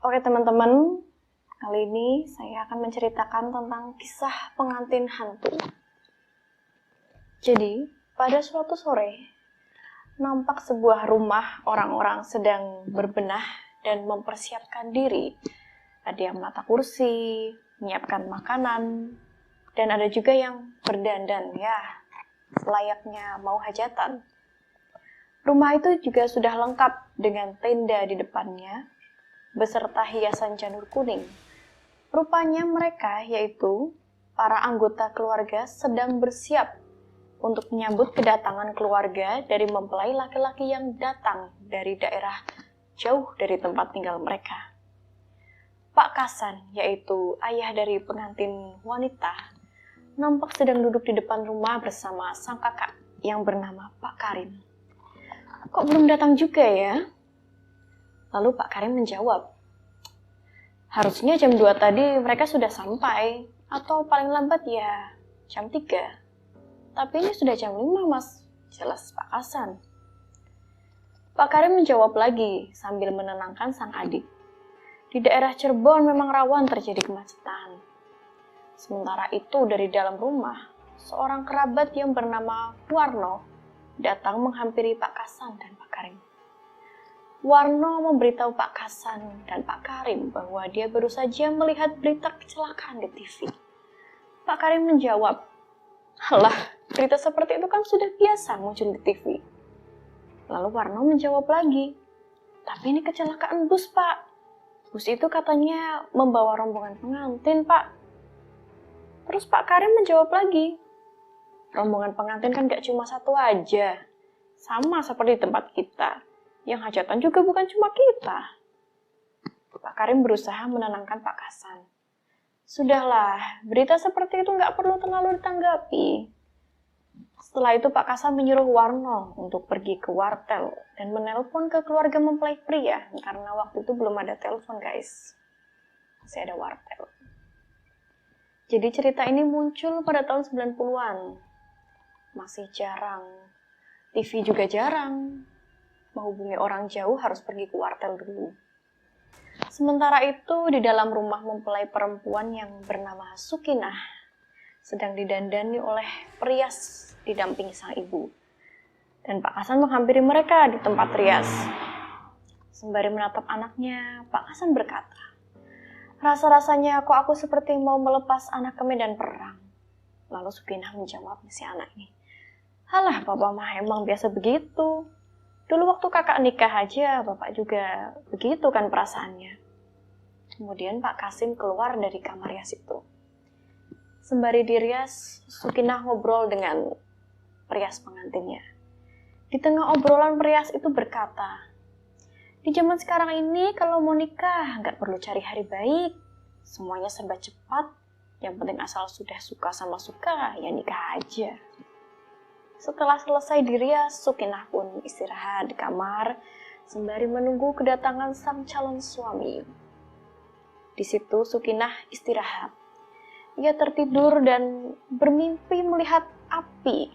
Oke teman-teman, kali ini saya akan menceritakan tentang kisah pengantin hantu. Jadi, pada suatu sore, nampak sebuah rumah orang-orang sedang berbenah dan mempersiapkan diri. Ada yang menata kursi, menyiapkan makanan, dan ada juga yang berdandan, ya, selayaknya mau hajatan. Rumah itu juga sudah lengkap dengan tenda di depannya, beserta hiasan janur kuning. Rupanya mereka, yaitu para anggota keluarga, sedang bersiap untuk menyambut kedatangan keluarga dari mempelai laki-laki yang datang dari daerah jauh dari tempat tinggal mereka. Pak Kasan, yaitu ayah dari pengantin wanita, nampak sedang duduk di depan rumah bersama sang kakak yang bernama Pak Karim. Kok belum datang juga ya? Lalu Pak Karim menjawab, harusnya jam 2 tadi mereka sudah sampai, atau paling lambat ya jam 3. Tapi ini sudah jam 5 mas, jelas Pak Kasan. Pak Karim menjawab lagi sambil menenangkan sang adik. Di daerah Cirebon memang rawan terjadi kemacetan. Sementara itu dari dalam rumah, seorang kerabat yang bernama Warno datang menghampiri Pak Kasan dan Pak Karim. Warno memberitahu Pak Kasan dan Pak Karim bahwa dia baru saja melihat berita kecelakaan di TV. Pak Karim menjawab, "Halah, berita seperti itu kan sudah biasa muncul di TV." Lalu Warno menjawab lagi, "Tapi ini kecelakaan bus, Pak. Bus itu katanya membawa rombongan pengantin, Pak." Terus Pak Karim menjawab lagi, "Rombongan pengantin kan gak cuma satu aja. Sama seperti tempat kita. Yang hajatan juga bukan cuma kita." Pak Karim berusaha menenangkan Pak Kasan. "Sudahlah, berita seperti itu nggak perlu terlalu ditanggapi." Setelah itu Pak Kasan menyuruh Warno untuk pergi ke wartel dan menelpon ke keluarga mempelai pria, karena waktu itu belum ada telepon guys. Masih ada wartel. Jadi cerita ini muncul pada tahun 90-an. Masih jarang. TV juga jarang. Menghubungi orang jauh harus pergi ke wartel dulu. Sementara itu di dalam rumah mempelai perempuan yang bernama Sukinah sedang didandani oleh perias didampingi sang ibu. Dan Pak Kasan menghampiri mereka di tempat rias. Sembari menatap anaknya, Pak Kasan berkata, "Rasa-rasanya kok aku seperti mau melepas anak ke medan perang." Lalu Sukinah menjawab si anak ini, "Halah, Papa mah emang biasa begitu. Dulu waktu kakak nikah aja, Bapak juga begitu kan perasaannya." Kemudian Pak Kasim keluar dari kamar rias itu. Sembari dirias, Sukinah ngobrol dengan perias pengantinnya. Di tengah obrolan perias itu berkata, "Di zaman sekarang ini kalau mau nikah nggak perlu cari hari baik. Semuanya serba cepat. Yang penting asal sudah suka sama suka, ya nikah aja." Setelah selesai dirias, Sukinah pun istirahat di kamar sembari menunggu kedatangan sang calon suami. Di situ Sukinah istirahat. Ia tertidur dan bermimpi melihat api.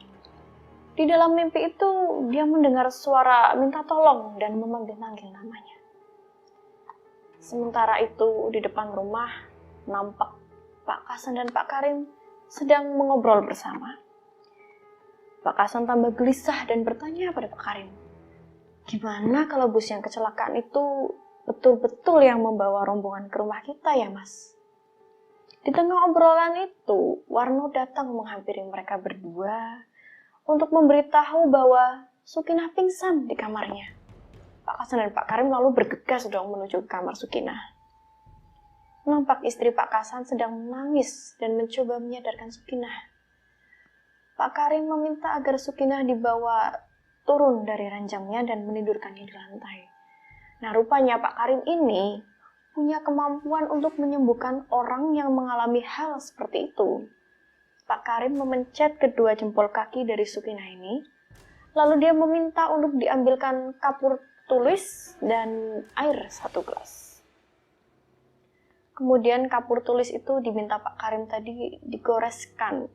Di dalam mimpi itu, dia mendengar suara minta tolong dan memanggil-manggil namanya. Sementara itu, di depan rumah, nampak Pak Kasan dan Pak Karim sedang mengobrol bersama. Pak Kasan tambah gelisah dan bertanya pada Pak Karim, "Gimana kalau bus yang kecelakaan itu betul-betul yang membawa rombongan ke rumah kita ya, Mas?" Di tengah obrolan itu, Warno datang menghampiri mereka berdua untuk memberitahu bahwa Sukinah pingsan di kamarnya. Pak Kasan dan Pak Karim lalu bergegas dong menuju ke kamar Sukinah. Nampak istri Pak Kasan sedang menangis dan mencoba menyadarkan Sukinah. Pak Karim meminta agar Sukinah dibawa turun dari ranjangnya dan menidurkannya di lantai. Nah, rupanya Pak Karim ini punya kemampuan untuk menyembuhkan orang yang mengalami hal seperti itu. Pak Karim memencet kedua jempol kaki dari Sukinah ini, lalu dia meminta untuk diambilkan kapur tulis dan air 1 gelas. Kemudian kapur tulis itu diminta Pak Karim tadi digoreskan,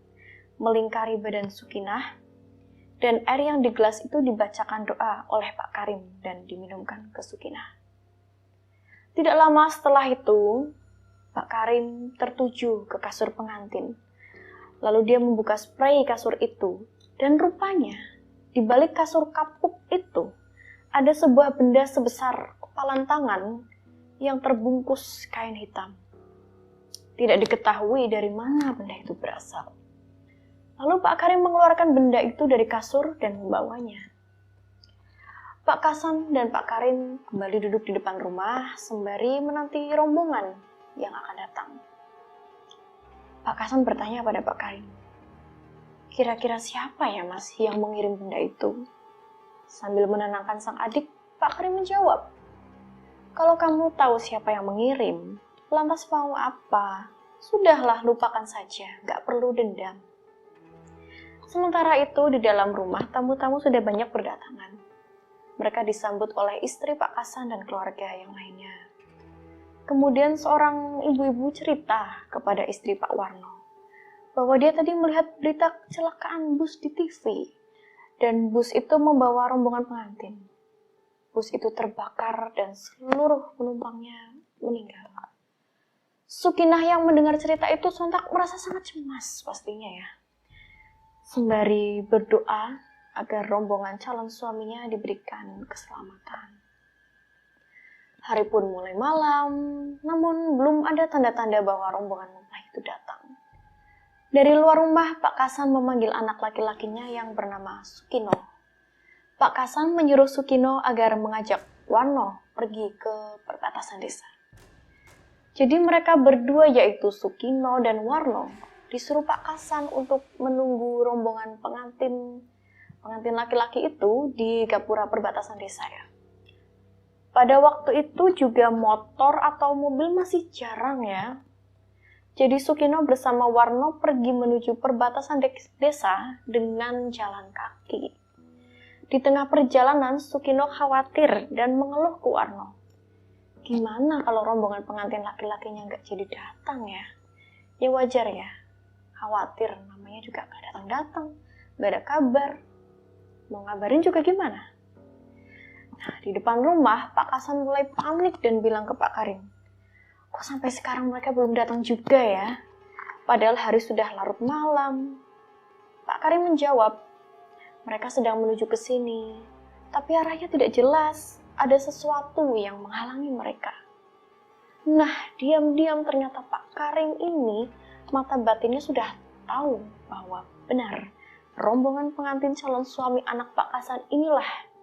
melingkari badan Sukinah, dan air yang di gelas itu dibacakan doa oleh Pak Karim dan diminumkan ke Sukinah. Tidak lama setelah itu, Pak Karim tertuju ke kasur pengantin. Lalu dia membuka spray kasur itu, dan rupanya di balik kasur kapuk itu ada sebuah benda sebesar kepalan tangan yang terbungkus kain hitam. Tidak diketahui dari mana benda itu berasal. Lalu Pak Karim mengeluarkan benda itu dari kasur dan membawanya. Pak Kasan dan Pak Karim kembali duduk di depan rumah sembari menanti rombongan yang akan datang. Pak Kasan bertanya pada Pak Karim, "Kira-kira siapa ya Mas yang mengirim benda itu?" Sambil menenangkan sang adik, Pak Karim menjawab, "Kalau kamu tahu siapa yang mengirim, lantas mau apa? Sudahlah, lupakan saja, gak perlu dendam." Sementara itu, di dalam rumah, tamu-tamu sudah banyak berdatangan. Mereka disambut oleh istri Pak Kasan dan keluarga yang lainnya. Kemudian seorang ibu-ibu cerita kepada istri Pak Warno bahwa dia tadi melihat berita kecelakaan bus di TV, dan bus itu membawa rombongan pengantin. Bus itu terbakar dan seluruh penumpangnya meninggal. Sukinah yang mendengar cerita itu sontak merasa sangat cemas pastinya ya. Sembari berdoa agar rombongan calon suaminya diberikan keselamatan. Hari pun mulai malam, namun belum ada tanda-tanda bahwa rombongan mempelai itu datang. Dari luar rumah, Pak Kasan memanggil anak laki-lakinya yang bernama Sukino. Pak Kasan menyuruh Sukino agar mengajak Warno pergi ke perbatasan desa. Jadi mereka berdua, yaitu Sukino dan Warno, disuruh Pak Kasan untuk menunggu rombongan pengantin laki-laki itu di gapura perbatasan desa ya. Pada waktu itu juga motor atau mobil masih jarang ya. Jadi Sukino bersama Warno pergi menuju perbatasan desa dengan jalan kaki. Di tengah perjalanan, Sukino khawatir dan mengeluh ke Warno. Gimana kalau rombongan pengantin laki-lakinya nggak jadi datang ya? Ya wajar ya, khawatir, namanya juga nggak datang-datang, nggak ada kabar. Mau ngabarin juga gimana? Nah, di depan rumah, Pak Kasan mulai panik dan bilang ke Pak Karim, "Kok sampai sekarang mereka belum datang juga ya? Padahal hari sudah larut malam." Pak Karim menjawab, "Mereka sedang menuju ke sini, tapi arahnya tidak jelas. Ada sesuatu yang menghalangi mereka." Nah, diam-diam ternyata Pak Karim ini mata batinnya sudah tahu bahwa benar rombongan pengantin calon suami anak Pak Kasan inilah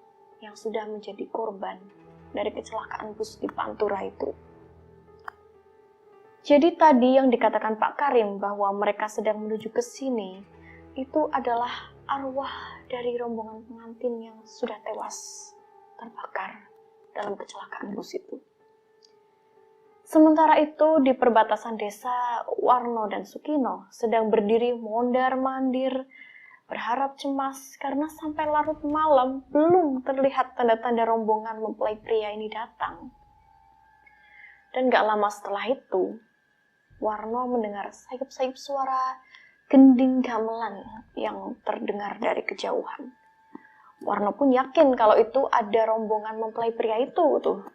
yang sudah menjadi korban dari kecelakaan bus di Pantura itu. Jadi tadi yang dikatakan Pak Karim bahwa mereka sedang menuju ke sini, itu adalah arwah dari rombongan pengantin yang sudah tewas terbakar dalam kecelakaan bus itu. Sementara itu di perbatasan desa, Warno dan Sukino sedang berdiri mondar-mandir, berharap cemas karena sampai larut malam belum terlihat tanda-tanda rombongan mempelai pria ini datang. Dan gak lama setelah itu, Warno mendengar sayup-sayup suara gending gamelan yang terdengar dari kejauhan. Warno pun yakin kalau itu ada rombongan mempelai pria itu tuh.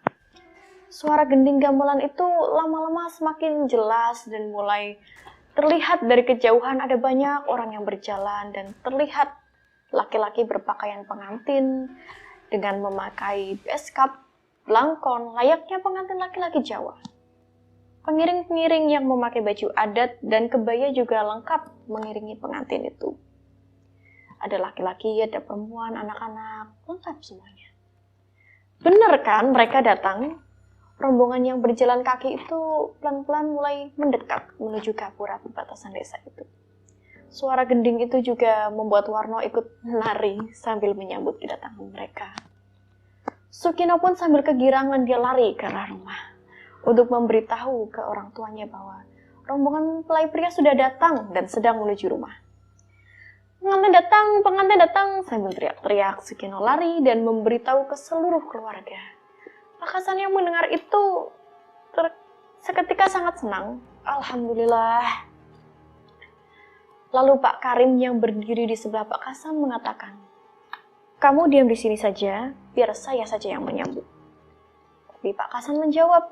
Suara gending gamelan itu lama-lama semakin jelas dan mulai terlihat dari kejauhan ada banyak orang yang berjalan dan terlihat laki-laki berpakaian pengantin dengan memakai beskap, belangkon, layaknya pengantin laki-laki Jawa. Pengiring-pengiring yang memakai baju adat dan kebaya juga lengkap mengiringi pengantin itu. Ada laki-laki, ada perempuan, anak-anak, lengkap semuanya. Bener kan mereka datang? Rombongan yang berjalan kaki itu pelan-pelan mulai mendekat menuju gapura perbatasan desa itu. Suara gending itu juga membuat Warno ikut menari sambil menyambut kedatangan mereka. Sukino pun sambil kegirangan dia lari ke arah rumah untuk memberitahu ke orang tuanya bahwa rombongan mempelai pria sudah datang dan sedang menuju rumah. Pengantin datang, sambil teriak-teriak Sukino lari dan memberitahu ke seluruh keluarga. Pak Kasan yang mendengar itu seketika sangat senang. Alhamdulillah. Lalu Pak Karim yang berdiri di sebelah Pak Kasan mengatakan, "Kamu diam di sini saja, biar saya saja yang menyambut." Tapi Pak Kasan menjawab,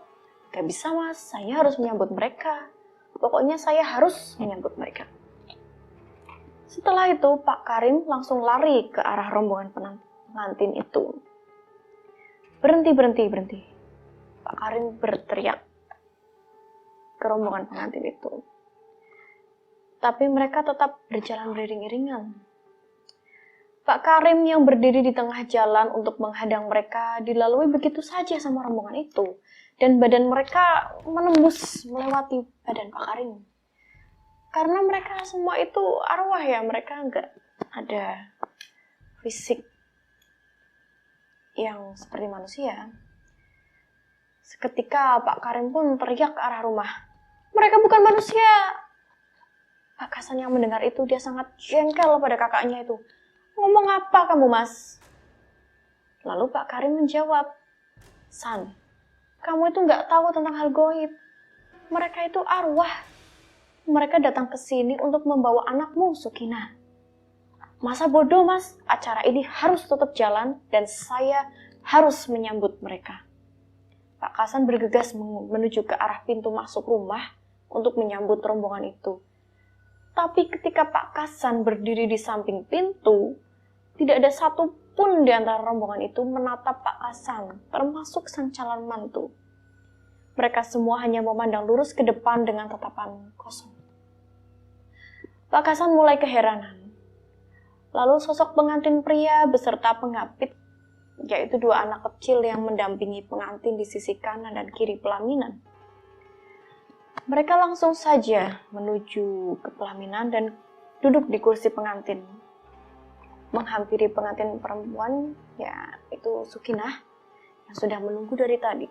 Gak bisa mas, saya harus menyambut mereka. Pokoknya saya harus menyambut mereka. Setelah itu Pak Karim langsung lari ke arah rombongan pengantin itu. Berhenti, berhenti, berhenti. Pak Karim berteriak ke rombongan pengantin itu. Tapi mereka tetap berjalan beriring-iringan. Pak Karim yang berdiri di tengah jalan untuk menghadang mereka dilalui begitu saja sama rombongan itu. Dan badan mereka menembus melewati badan Pak Karim. Karena mereka semua itu arwah ya, mereka nggak ada fisik yang seperti manusia. Seketika Pak Karim pun teriak ke arah rumah. Mereka bukan manusia. Pak Hasan yang mendengar itu dia sangat jengkel pada kakaknya itu. Ngomong apa kamu mas? Lalu Pak Karim menjawab, San, kamu itu nggak tahu tentang hal gaib. Mereka itu arwah. Mereka datang ke sini untuk membawa anakmu, Sukina. Masa bodoh, mas? Acara ini harus tetap jalan dan saya harus menyambut mereka. Pak Hasan bergegas menuju ke arah pintu masuk rumah untuk menyambut rombongan itu. Tapi ketika Pak Hasan berdiri di samping pintu, tidak ada satupun di antara rombongan itu menatap Pak Hasan, termasuk sang calon mantu. Mereka semua hanya memandang lurus ke depan dengan tatapan kosong. Pak Hasan mulai keheranan. Lalu sosok pengantin pria beserta pengapit, yaitu dua anak kecil yang mendampingi pengantin di sisi kanan dan kiri pelaminan. Mereka langsung saja menuju ke pelaminan dan duduk di kursi pengantin. Menghampiri pengantin perempuan, yaitu Sukinah, yang sudah menunggu dari tadi.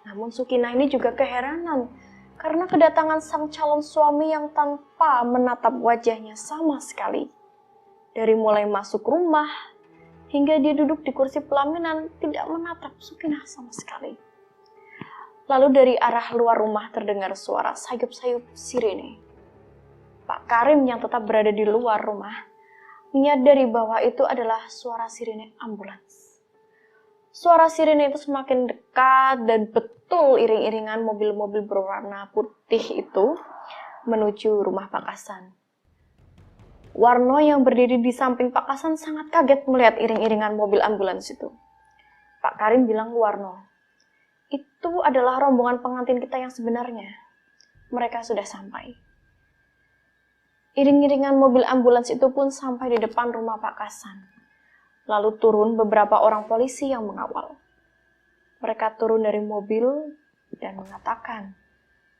Namun Sukinah ini juga keheranan karena kedatangan sang calon suami yang tanpa menatap wajahnya sama sekali. Dari mulai masuk rumah hingga dia duduk di kursi pelaminan tidak menatap Sukinah sama sekali. Lalu dari arah luar rumah terdengar suara sayup-sayup sirene. Pak Karim yang tetap berada di luar rumah menyadari bahwa itu adalah suara sirene ambulans. Suara sirene itu semakin dekat dan betul iring-iringan mobil-mobil berwarna putih itu menuju rumah Pak Hasan. Warno yang berdiri di samping Pak Hasan sangat kaget melihat iring-iringan mobil ambulans itu. Pak Karim bilang ke Warno, itu adalah rombongan pengantin kita yang sebenarnya. Mereka sudah sampai. Iring-iringan mobil ambulans itu pun sampai di depan rumah Pak Hasan. Lalu turun beberapa orang polisi yang mengawal. Mereka turun dari mobil dan mengatakan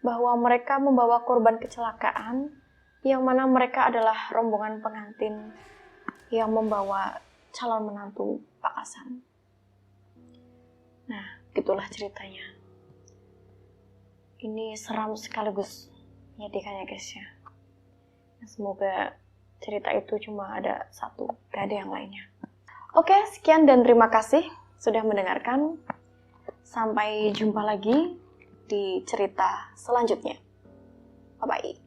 bahwa mereka membawa korban kecelakaan yang mana mereka adalah rombongan pengantin yang membawa calon menantu Pak Hasan. Nah, gitulah ceritanya. Ini seram sekaligus menyedihkan ya guys ya. Semoga cerita itu cuma ada satu, gak ada yang lainnya. Oke, sekian dan terima kasih sudah mendengarkan. Sampai jumpa lagi di cerita selanjutnya. Bye-bye.